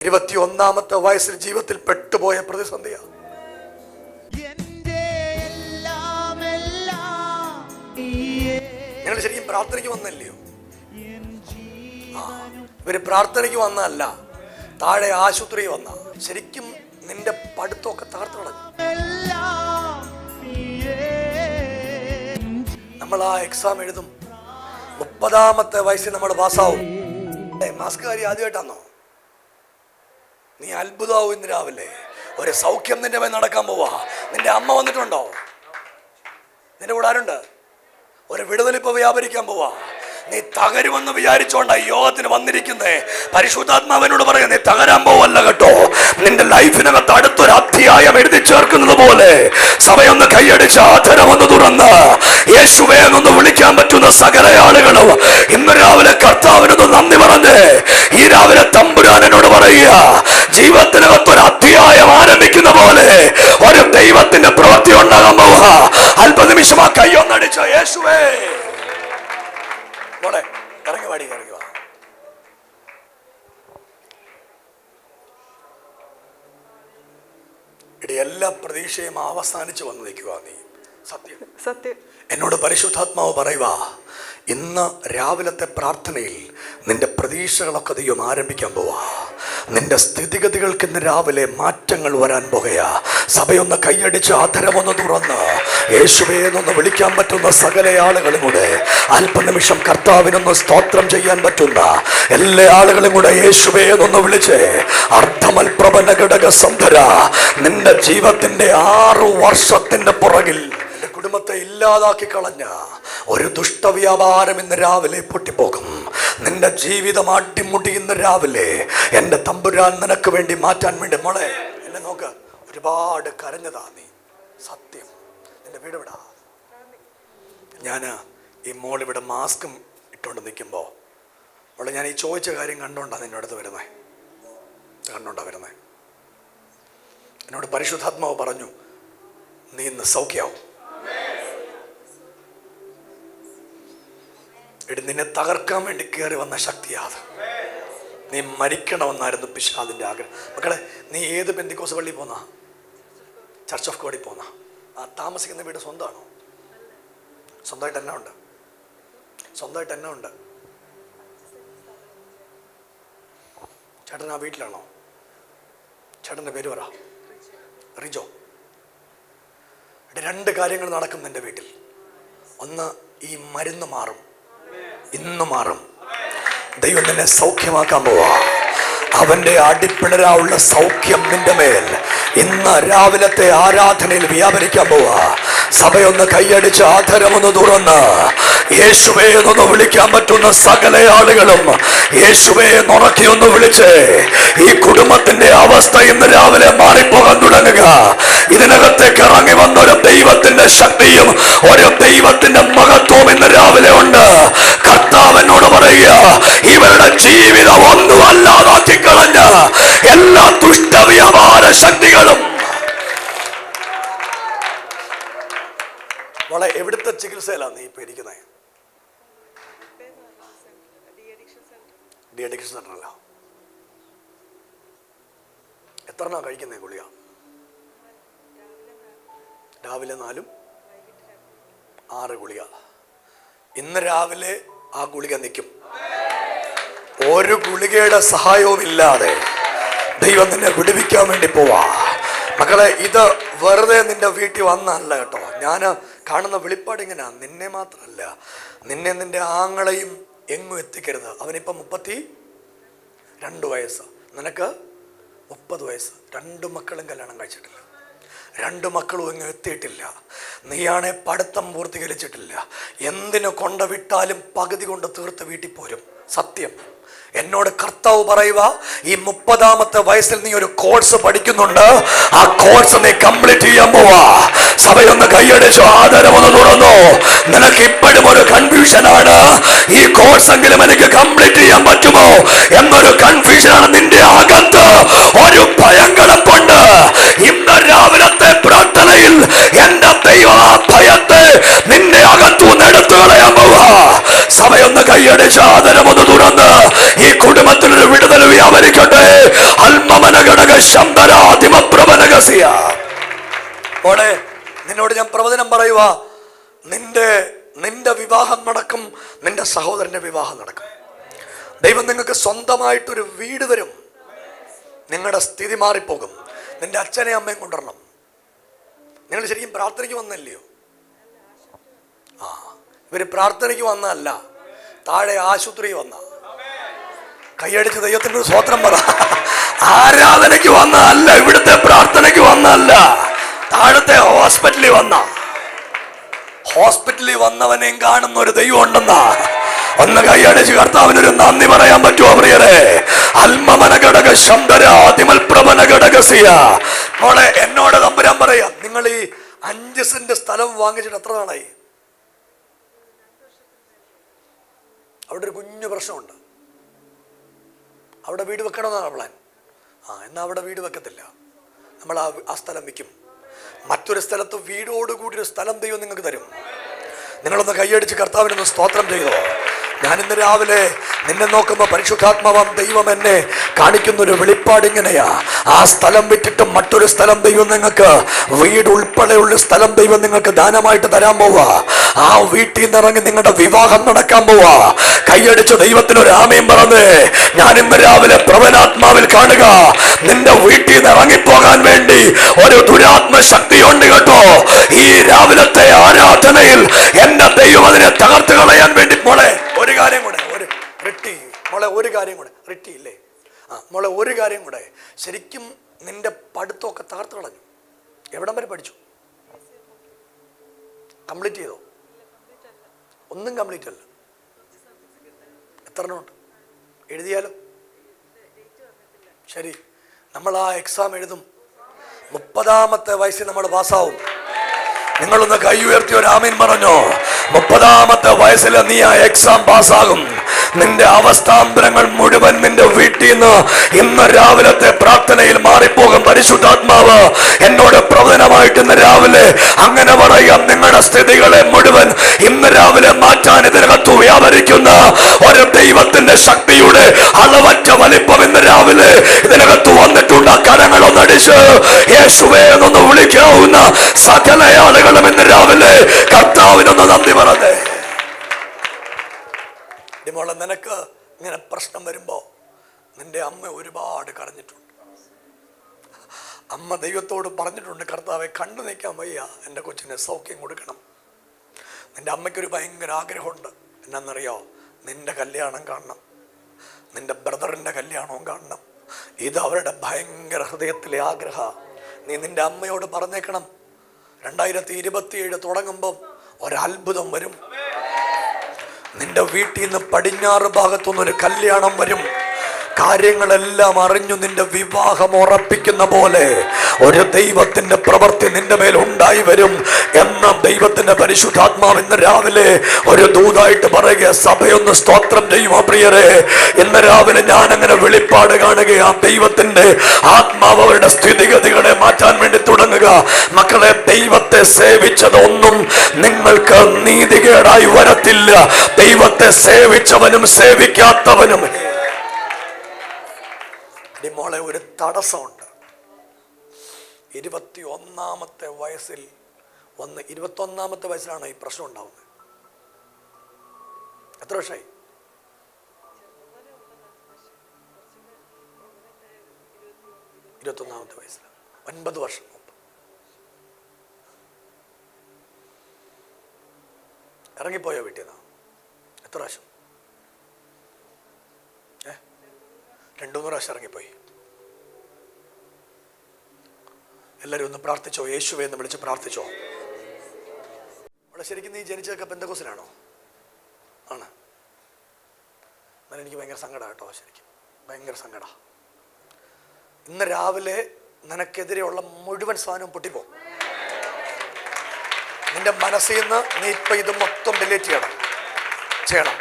21-ാമത്തെ വയസ്സിൽ ജീവിതത്തിൽ പെട്ടുപോയ പ്രതിസന്ധിയാണ്. നിങ്ങൾ ശരിക്കും പ്രാർത്ഥനയ്ക്ക് വന്നല്ലയോ? ഇവര് പ്രാർത്ഥനയ്ക്ക് വന്നല്ല, താഴെ ആശുപത്രി വന്ന. ശരിക്കും നിന്റെ പഠിത്തമൊക്കെ തകർത്ത് കളഞ്ഞു. നമ്മൾ ആ എക്സാം എഴുതും, 30-ാമത്തെ വയസ്സിൽ നമ്മൾ പാസ്സാവും. മാസ്ക് കാര്യം ആദ്യമായിട്ടാണോ? നീ അത്ഭുതമാവും. ഇന്ന് രാവിലെ ഒരു സൗഖ്യം നിന്റെ മേൽ നടക്കാൻ പോവാ. നിന്റെ അമ്മ വന്നിട്ടുണ്ടോ? നിന്റെ കൂടെ ആരുണ്ട്? ഒരു വിടുതലിപ്പ് വ്യാപരിക്കാൻ പോവാ. നീ തകരുമെന്ന് വിചാരിച്ചോണ്ട യോഗത്തിന് വന്നിരിക്കുന്നേ. പരിശുദ്ധാത്മാവിനോട് പറയാ, നീ തകരാൻ പോവല്ല കേട്ടോ. നിന്റെ ലൈഫിനകത്ത് അടുത്തൊരു അധ്യായം എഴുതി ചേർക്കുന്നത് പോലെ സഭയൊന്ന് കൈയടിച്ച് ആദരവൊന്ന് തുറന്ന് യേശുവേ എന്നൊന്ന് വിളിക്കാൻ പറ്റുന്ന സകല ആളുകളും ഇന്ന് രാവിലെ കർത്താവിനൊന്ന് നന്ദി പറഞ്ഞ് ഈ രാവിലെ തമ്പുരാൻ എന്നോട് പറയുക, ജീവിതത്തിനകത്തൊരു അധ്യായം ആരംഭിക്കുന്ന പോലെ ഒരു ദൈവത്തിന്റെ പ്രവൃത്തി ഉണ്ടാകാൻ പോവാ. അല്പനിമിഷം ആ കൈയൊന്നടിച്ച യേശുവേ. മോളെ ഇറങ്ങി വാടി, ഇറങ്ങി വാ. ഇടി എല്ലാ പ്രതീക്ഷയും അവസാനിച്ചു വന്ന് നിൽക്കുക. നീ സത്യം സത്യം എന്നോട് പരിശുദ്ധാത്മാവ് പറയുക, ഇന്ന് രാവിലത്തെ പ്രാർത്ഥനയിൽ നിന്റെ പ്രതീക്ഷകളൊക്കെ ദൈവം ആരംഭിക്കാൻ പോവാ. നിന്റെ സ്ഥിതിഗതികൾക്ക് ഇന്ന് രാവിലെ മാറ്റങ്ങൾ വരാൻ പോകുക. സഭയൊന്ന് കൈയടിച്ച് ആദരവൊന്ന് തുറന്ന് യേശുവേ എന്നൊന്ന് വിളിക്കാൻ പറ്റുന്ന സകല ആളുകളും കൂടെ അല്പനിമിഷം കർത്താവിനൊന്ന് സ്തോത്രം ചെയ്യാൻ പറ്റുന്ന എല്ലാ ആളുകളും കൂടെ യേശുവേ എന്നൊന്ന് വിളിച്ച് അർദ്ധമൽപ്രഭന ഘടക സന്ധര. നിന്റെ ജീവിതത്തിന്റെ 6 വർഷത്തിന്റെ പുറകിൽ കുടുംബത്തെ ഇല്ലാതാക്കി കളഞ്ഞ ഒരു ദുഷ്ടവ്യാപാരം ഇന്ന് രാവിലെ പൊട്ടിപ്പോകും. നിന്റെ ജീവിതം അടിമുടി ഇന്ന് രാവിലെ എൻ്റെ തമ്പുരാൻ നിനക്ക് വേണ്ടി മാറ്റാൻ വേണ്ടി. മോളെ എന്നെ നോക്ക്, ഒരുപാട് കരഞ്ഞതാ നീ. സത്യം. നിന്റെ വീട് വിടാ. ഞാൻ ഈ മോളിവിടെ മാസ്കും ഇട്ടുകൊണ്ട് നിൽക്കുമ്പോൾ മോളെ ഞാൻ ഈ ചോദിച്ച കാര്യം കണ്ടോണ്ടാ നിന്റെ അടുത്ത് വരുന്നേ. കണ്ടോണ്ടാ വരുന്നേ. എന്നോട് പരിശുദ്ധാത്മാവ് പറഞ്ഞു, നീ ഇന്ന് സൗഖ്യാവും. നിന്നെ തകർക്കാൻ വേണ്ടി കയറി വന്ന ശക്തിയാത്. നീ മരിക്കണമെന്നായിരുന്നു പിശാചിന്റെ ആഗ്രഹം. മക്കളെ, നീ ഏത് പെന്തിക്കോസ് പള്ളിയിൽ പോന്ന? ചർച്ച് ഓഫ് ഗോഡിൽ പോന്ന? ആ താമസിക്കുന്ന വീട് സ്വന്തമാണോ? സ്വന്തമായിട്ട് എന്നാ ഉണ്ട്? സ്വന്തമായിട്ട് എന്നാ ഉണ്ട്? ചേട്ടൻ ആ വീട്ടിലാണോ? ചേട്ടൻ്റെ പേര് പറ. റിജോ. 2 കാര്യങ്ങൾ നടക്കും നിന്റെ വീട്ടിൽ. ഒന്ന്, ഈ മരുന്ന് മാറും. ഇന്ന് മാറും. ദൈവം നിന്നെ സൗഖ്യമാക്കാൻ പോവാ. അവന്റെ അടിപ്പിണരാനുള്ള സൗഖ്യം നിന്റെ മേൽ ഇന്ന് രാവിലത്തെ ആരാധനയിൽ വ്യാപരിക്കാൻ പോവാ. സഭയൊന്ന് കൈയടിച്ച് ആദരമൊന്ന് തുറന്ന് യേശുവേ എന്നൊന്ന് വിളിക്കാൻ പറ്റുന്ന സകല ആളുകളും യേശുവേ എന്നുറക്കി ഒന്ന് വിളിച്ച് ഈ കുടുംബത്തിന്റെ അവസ്ഥ ഇന്ന് രാവിലെ മാറിപ്പോകാൻ തുടങ്ങുക. ഇതിനകത്തേക്ക് ഇറങ്ങി വന്ന ഒരു ദൈവത്തിന്റെ ശക്തിയും ഒരു ദൈവത്തിന്റെ മഹത്വവും ഇന്ന് രാവിലെ ഉണ്ട്. കർത്താവിനോട് പറയുക, ഇവരുടെ ജീവിതം ഒന്നും അല്ലാതാക്കി കളഞ്ഞ എല്ലാ ദുഷ്ടവ്യാപാര ശക്തികളും. മോളെ, എവിടുത്തെ ചികിത്സയിലാണ് നീ ഇപ്പൊ ഇരിക്കുന്നത്? De addiction സെന്ററല്ല. എത്രണ്ണാ കഴിക്കുന്നേ ഗുളിക? രാവിലെ 4, 6 ഗുളിക. ഇന്ന് രാവിലെ ആ ഗുളിക നിൽക്കും. ഒരു ഗുളികയുടെ സഹായവും ഇല്ലാതെ ദൈവം നിന്നെ വിടുവിക്കാൻ വേണ്ടി പോവാ. മക്കളെ, ഇത് വെറുതെ നിന്റെ വീട്ടിൽ വന്നല്ല കേട്ടോ. ഞാൻ കാണുന്ന വെളിപ്പാട് ഇങ്ങനെ, നിന്നെ മാത്രമല്ല, നിന്റെ ആങ്ങളെയും എങ്ങും എത്തിക്കരുത്. അവനിപ്പം 32 വയസ്സ്, നിനക്ക് 30 വയസ്സ്. 2 മക്കളും കല്യാണം കഴിച്ചിട്ടില്ല. 2 മക്കളും എങ്ങും എത്തിയിട്ടില്ല. നീയാണെ പഠിത്തം പൂർത്തീകരിച്ചിട്ടില്ല. എന്തിനു കൊണ്ടുവിട്ടാലും പകുതി കൊണ്ട് തീർത്ത് വീട്ടിൽ പോരും. സത്യം. എന്നോട് കർത്താവ് പറയുക, ഈ 30-ാമത്തെ വയസ്സിൽ നീ ഒരു കോഴ്സ് പഠിക്കുന്നുണ്ട്. ആ കോഴ്സ് നീ കംപ്ലീറ്റ് ചെയ്യാൻ പോവാ. സഭയൊന്ന് കൈയടിച്ചു ആദരവൊന്ന് തുറന്നു. നിനക്ക് ഇപ്പോഴും ഒരു കൺഫ്യൂഷനാണ്, ഈ കോഴ്സ് എങ്കിലും എനിക്ക് കംപ്ലീറ്റ് ചെയ്യാൻ പറ്റുമോ എന്നൊരു കൺഫ്യൂഷനാണ് നിന്റെ അകത്ത്. ഒരു ഭയം കിടപ്പുണ്ട്. ഇന്ന് രാവിലത്തെ പ്രാർത്ഥനയിൽ എന്റെ ദൈവം ആ ഭയത്തെ നിന്റെ അകത്തുനിന്ന് എടുത്തു കളയാൻ പോവാ. സഭ ഒന്ന് കൈയടിച്ച് ആദരമൊന്ന് തുറന്ന് ഈ കുടുംബത്തിനൊരു വിടുതൽ വ്യാപരിക്കട്ടെ. മോളെ, നിന്നോട് ഞാൻ പ്രവചനം പറയുക, നിന്റെ വിവാഹം നടക്കും, നിന്റെ സഹോദരന്റെ വിവാഹം നടക്കും. ദൈവം നിങ്ങൾക്ക് സ്വന്തമായിട്ടൊരു വീട് തരും. നിങ്ങളുടെ സ്ഥിതി മാറിപ്പോകും. നിന്റെ അച്ഛനെയും അമ്മയും കൊണ്ടുവരണം. നിങ്ങൾ ശരിക്കും പ്രാർത്ഥനയ്ക്ക് വന്നല്ലയോ? ഇവര് പ്രാർത്ഥനയ്ക്ക് വന്നല്ല, താഴെ ആശുപത്രി വന്ന. കൈയടിച്ച് ദൈവത്തിന് സ്വോത്രം പറ. ആരാധനയ്ക്ക് വന്നല്ല, ഇവിടുത്തെ പ്രാർത്ഥനയ്ക്ക് വന്നല്ല, താഴത്തെ ഹോസ്പിറ്റലിൽ വന്ന. ഹോസ്പിറ്റലിൽ വന്നവനെയും കാണുന്ന ഒരു ദൈവം ഉണ്ടെന്നാ. ഒന്ന് കൈയടിച്ച് കർത്താവിനൊരു നന്ദി പറയാൻ പറ്റുമോ പ്രിയരെ? മോളെ, എന്നോട് തമ്പുരാൻ പറയാ, നിങ്ങൾ ഈ 5 സെന്റ് സ്ഥലം വാങ്ങിച്ചിട്ട് എത്ര നാളായി? അവിടെ ഒരു കുഞ്ഞു പ്രശ്നമുണ്ട്. അവിടെ വീട് വെക്കണമെന്നാണ് പ്ലാൻ. എന്നാൽ അവിടെ വീട് വെക്കത്തില്ല. നമ്മൾ ആ സ്ഥലം വിൽക്കും. മറ്റൊരു സ്ഥലത്ത് വീടോടുകൂടി ഒരു സ്ഥലം ദൈവം നിങ്ങൾക്ക് തരും. നിങ്ങളൊന്ന് കൈയടിച്ച് കർത്താവിനൊന്ന് സ്തോത്രം ചെയ്തോ. ഞാൻ ഇന്ന് രാവിലെ നിന്നെ നോക്കുമ്പോൾ പരിശുദ്ധാത്മാവാം ദൈവം എന്നെ കാണിക്കുന്നൊരു വെളിപ്പാട് ഇങ്ങനെയാ. ആ സ്ഥലം വിട്ടിട്ട് മറ്റൊരു സ്ഥലം ദൈവം നിങ്ങൾക്ക്, വീട് ഉൾപ്പെടെയുള്ള സ്ഥലം ദൈവം നിങ്ങൾക്ക് ദാനമായിട്ട് തരാൻ പോവാ. ആ വീട്ടിൽ നിന്ന് ഇറങ്ങി നിങ്ങളുടെ വിവാഹം നടക്കാൻ പോവാ. കൈയടിച്ച് ദൈവത്തിനൊരു ആമേൻ പറഞ്ഞേ. ഞാൻ ഇന്ന് രാവിലെ പ്രവനാത്മാവിൽ കാണുക, നിന്റെ വീട്ടിൽ നിന്ന് ഇറങ്ങിപ്പോകാൻ വേണ്ടി ഒരു ദുരാത്മ ശക്തിയുണ്ട് കേട്ടോ. ഈ രാവിലത്തെ ആരാധനയിൽ എന്റെ ദൈവം അതിനെ തകർത്ത് കളയാൻ വേണ്ടി. മോളെ, ഒരു കാര്യം കൂടെ, ഒരു കാര്യം കൂടെ, റിട്ടി ഇല്ലേ? മോളെ, ഒരു കാര്യം കൂടെ. ശരിക്കും നിന്റെ പഠിത്തമൊക്കെ തകർത്ത് കളഞ്ഞു. എവിടം വരെ പഠിച്ചു? കംപ്ലീറ്റ് ചെയ്തോ? ഒന്നും കംപ്ലീറ്റ് അല്ല. എത്ര ഉണ്ട്? എഴുതിയാലോ? ശരി, നമ്മൾ ആ എക്സാം എഴുതും. 30ാമത്തെ വയസ്സിൽ നമ്മൾ പാസ്സാവും. നിങ്ങളൊന്ന് കൈ ഉയർത്തി ഒരു ആമീൻ പറഞ്ഞോ. 30ാമത്തെ വയസ്സിൽ നീ ആ എക്സാം പാസ്സാകും. നിന്റെ അവസ്ഥാന്തരങ്ങൾ മുഴുവൻ നിന്റെ വീട്ടിൽ നിന്ന് ഇന്ന് രാവിലത്തെ പ്രാർത്ഥനയിൽ മാറിപ്പോകും. പരിശുദ്ധാത്മാവ് എന്നോട് പ്രവചനമായിട്ട് ഇന്ന് രാവിലെ അങ്ങനെ പറയാം. നിങ്ങളുടെ സ്ഥിതികളെ മുഴുവൻ ഇന്ന് രാവിലെ മാറ്റാൻ ഇതിനകത്ത് വ്യാപരിക്കുന്ന ഒരു ദൈവത്തിന്റെ ശക്തിയുടെ അളവറ്റ വലിപ്പം ഇന്ന് രാവിലെ ഇതിനകത്ത് വന്നിട്ടുണ്ട്. കരങ്ങളൊന്നടിച്ച് യേശുവേ എന്നൊന്ന് വിളിക്കാവുന്ന സകല ആളുകളും ഇന്ന് രാവിലെ കർത്താവിനൊന്ന് നന്ദി പറഞ്ഞേ. മോളെ, നിനക്ക് ഇങ്ങനെ പ്രശ്നം വരുമ്പോ നിന്റെ അമ്മ ഒരുപാട് കരഞ്ഞിട്ടുണ്ട്. അമ്മ ദൈവത്തോട് പറഞ്ഞിട്ടുണ്ട്, കർത്താവെ കണ്ടു നിൽക്കാൻ വയ്യ, എൻ്റെ കൊച്ചിനെ സൗഖ്യം കൊടുക്കണം. നിന്റെ അമ്മയ്ക്കൊരു ഭയങ്കര ആഗ്രഹമുണ്ട്. എന്നാന്നറിയോ? നിന്റെ കല്യാണം കാണണം, നിന്റെ ബ്രദറിൻ്റെ കല്യാണവും കാണണം. ഇത് അവരുടെ ഭയങ്കര ഹൃദയത്തിലെ ആഗ്രഹ. നീ നിന്റെ അമ്മയോട് പറഞ്ഞേക്കണം, 2027 തുടങ്ങുമ്പോൾ ഒരത്ഭുതം വരും. നിന്റെ വീട്ടിൽ നിന്ന് പടിഞ്ഞാറ് ഭാഗത്തുനിന്നൊരു കല്യാണം വരും. കാര്യങ്ങളെല്ലാം അറിഞ്ഞു നിന്റെ വിവാഹം ഉറപ്പിക്കുന്ന പോലെ ഒരു ദൈവത്തിന്റെ പ്രവൃത്തി നിന്റെ മേൽ ഉണ്ടായി വരും എന്ന ദൈവത്തിന്റെ പരിശുദ്ധാത്മാവ് ഇന്ന് രാവിലെ ഒരു ദൂതായിട്ട് പറയുക. സഭയൊന്ന് സ്തോത്രം ചെയ്യുമോ പ്രിയരെ? ഇന്ന് രാവിലെ ഞാൻ അങ്ങനെ വെളിപ്പാട് കാണുക. ആ ദൈവത്തിന്റെ ആത്മാവ് അവരുടെ സ്ഥിതിഗതികളെ മാറ്റാൻ വേണ്ടി തുടങ്ങുക. മക്കളെ, ദൈവത്തെ സേവിച്ചതൊന്നും നിങ്ങൾക്ക് നീതികേടായി വരത്തില്ല. ദൈവത്തെ സേവിച്ചവനും സേവിക്കാത്തവനും. മോളെ, ഒരു തടസ്സമുണ്ട്. 21ാമത്തെ വയസ്സിൽ വന്ന് 21ാമത്തെ വയസ്സിലാണ് ഈ പ്രശ്നം ഉണ്ടാവുന്നത്. എത്ര വർഷമായി? 21ാമത്തെ വയസ്സിൽ 9 വർഷം മുമ്പ് ഇറങ്ങിപ്പോയോ വീട്ടിൽ നിന്ന്? എത്ര പ്രാവശ്യം? 2-3 പ്രാവശ്യം ഇറങ്ങിപ്പോയി. എല്ലാവരും ഒന്ന് പ്രാർത്ഥിച്ചോ, യേശുവേ എന്ന് വിളിച്ച് പ്രാർത്ഥിച്ചോ. അവിടെ ശരിക്കും നീ ജനിച്ചതൊക്കെ പെന്തക്കോസിലാണോ? ആണ്. എന്നാലും എനിക്ക് ഭയങ്കര സങ്കടം കേട്ടോ, ശരിക്കും ഭയങ്കര സങ്കട. ഇന്ന് രാവിലെ നിനക്കെതിരെയുള്ള മുഴുവൻ സാധനവും പൊട്ടിപ്പോ. നിന്റെ മനസ്സിൽ നിന്ന് നീ ഇപ്പൊ ഇത് മൊത്തം ഡിലീറ്റ് ചെയ്യണം.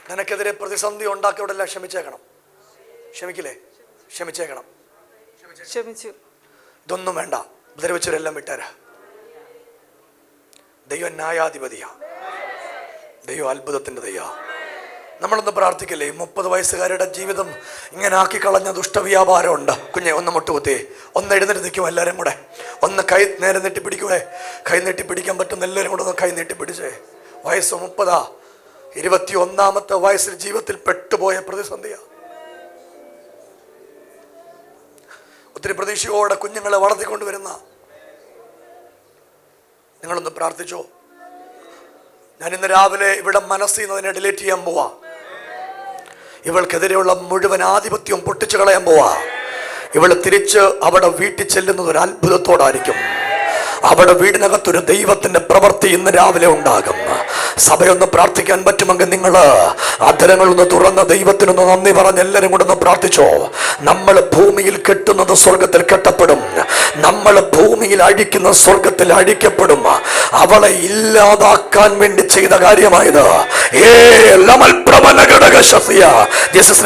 നിനക്കെതിരെ പ്രതിസന്ധി ഉണ്ടാക്കിയോടെല്ലാം ക്ഷമിച്ചേക്കണം. ക്ഷമിക്കില്ലേ? ക്ഷമിച്ചേക്കണം. ക്ഷമിച്ചു. ഇതൊന്നും വേണ്ട, ഉപദ്രവിച്ചവരെല്ലാം വിട്ടേരാ. ദൈവം ന്യായാധിപതിയാ. ദൈവം അത്ഭുതത്തിൻ്റെ ദൈവം. നമ്മളൊന്ന് പ്രാർത്ഥിക്കില്ലേ? 30 വയസ്സുകാരുടെ ജീവിതം ഇങ്ങനെ ആക്കി കളഞ്ഞ ദുഷ്ടവ്യാപാരമുണ്ട്. കുഞ്ഞെ ഒന്ന് മുട്ടുകുത്തേ, ഒന്ന് എഴുന്നേറ്റ് നിൽക്കുമോ? എല്ലാവരും കൂടെ ഒന്ന് കൈ നേരെ നീട്ടിപ്പിടിക്കുവേ. കൈ നീട്ടിപ്പിടിക്കാൻ പറ്റുന്ന എല്ലാവരും കൂടെ ഒന്ന് കൈ നീട്ടിപ്പിടിച്ചേ. വയസ്സ് 30, 21ാമത്തെ വയസ്സിൽ ജീവിതത്തിൽ പെട്ടുപോയ പ്രതിസന്ധിയാ. ഒത്തിരി പ്രതീക്ഷയോടെ കുഞ്ഞുങ്ങളെ വളർത്തിക്കൊണ്ടുവരുന്ന നിങ്ങളൊന്ന് പ്രാർത്ഥിച്ചോ. ഞാൻ ഇന്ന് രാവിലെ ഇവിടെ മനസ്സിൽ നിന്ന് അതിനെ ഡിലീറ്റ് ചെയ്യാൻ പോവാ. ഇവൾക്കെതിരെയുള്ള മുഴുവൻ ആധിപത്യവും പൊട്ടിച്ചു കളയാൻ പോവാ. ഇവള് തിരിച്ച് അവിടെ വീട്ടിൽ ചെല്ലുന്നത് ഒരു അത്ഭുതത്തോടായിരിക്കും. അവിടെ വീടിനകത്തൊരു ദൈവത്തിന്റെ പ്രവൃത്തി ഇന്ന് രാവിലെ ഉണ്ടാകും. സഭയൊന്ന് പ്രാർത്ഥിക്കാൻ പറ്റുമെങ്കിൽ നിങ്ങൾ അധരങ്ങളൊന്ന് തുറന്ന ദൈവത്തിനൊന്ന് നന്ദി പറഞ്ഞ് എല്ലാവരും കൂടെ ഒന്ന് പ്രാർത്ഥിച്ചോ. നമ്മൾ ഭൂമിയിൽ കെട്ടുന്നത് സ്വർഗത്തിൽ കെട്ടപ്പെടും. നമ്മൾ ഭൂമിയിൽ അഴിക്കുന്ന സ്വർഗത്തിൽ അഴിക്കപ്പെടും. അവളെ ഇല്ലാതാക്കാൻ വേണ്ടി ചെയ്ത കാര്യമായത്.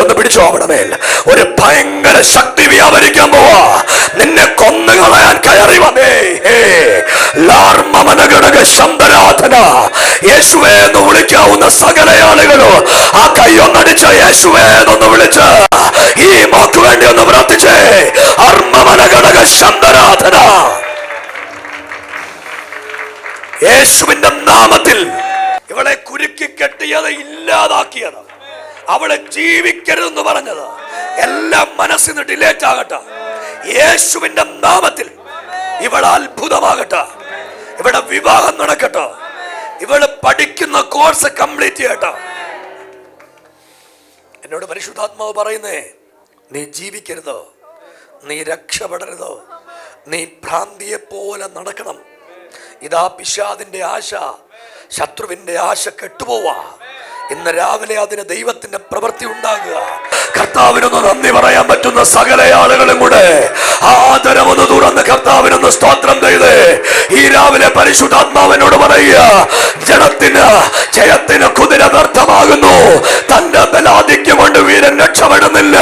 ഒന്ന് പിടിച്ചോ. അവിടെ മേൽ ഒരു ഭയങ്കര ശക്തി വ്യാപരിക്കാൻ പോവാ. നിന്നെ കൊന്നുകളയാൻ കയറി വന്നേ. യേശുവേ എന്ന് വിളിക്കാവുന്ന സകല ആളുകളോ ആ കയ്യൊന്നടിച്ച യേശുവേ എന്നൊന്ന് വിളിച്ച് ഈ മോക്ക് വേണ്ടി ഒന്ന് പ്രാർത്ഥിച്ചേ. യേശുവിന്റെ നാമത്തിൽ ഇവളെ കുരുക്കി കെട്ടിയത്, ഇല്ലാതാക്കിയത്, അവളെ ജീവിക്കരുതെന്ന് പറഞ്ഞത് എല്ലാം മനസ്സിൽ നിന്ന് ഡിലേറ്റ് ആകട്ടെ. യേശുവിന്റെ നാമത്തിൽ ഇവളെ അത്ഭുതമാകട്ടെ. ഇവിടെ വിവാഹം നടക്കട്ടെ. ഇവള് പഠിക്കുന്ന കോഴ്സ് കംപ്ലീറ്റ് ചെയ്യട്ടെ. എന്നോട് പരിശുദ്ധാത്മാവ് പറയുന്നേ, നീ ജീവിക്കരുത്, നീ രക്ഷപ്പെടരുത്, നീ ഭ്രാന്തിയെ പോലെ നടക്കണം. ഇതാ പിശാചിന്റെ ആശ, ശത്രുവിന്റെ ആശ കെട്ടുപോവാ. ഇന്ന് രാവിലെ അതിന് ദൈവത്തിന്റെ പ്രവൃത്തി ഉണ്ടാകുക. കർത്താവിനൊന്ന് നന്ദി പറയാൻ പറ്റുന്ന സകല ആളുകളും കൂടെ ആദരവൊന്ന് തുറന്ന് കർത്താവിനൊന്ന് സ്തോത്രം ചെയ്ത് ഈ രാവിലെ പരിശുദ്ധാത്മാവിനോട് പറയുക, ജയത്തിന് കുതിര വ്യർത്ഥമാകുന്നു, തന്റെ ബലാധിക്യം കൊണ്ട് വീരൻ രക്ഷപ്പെടുന്നില്ല.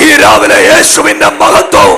ഈ രാവിലെ യേശുവിന്റെ മഹത്വം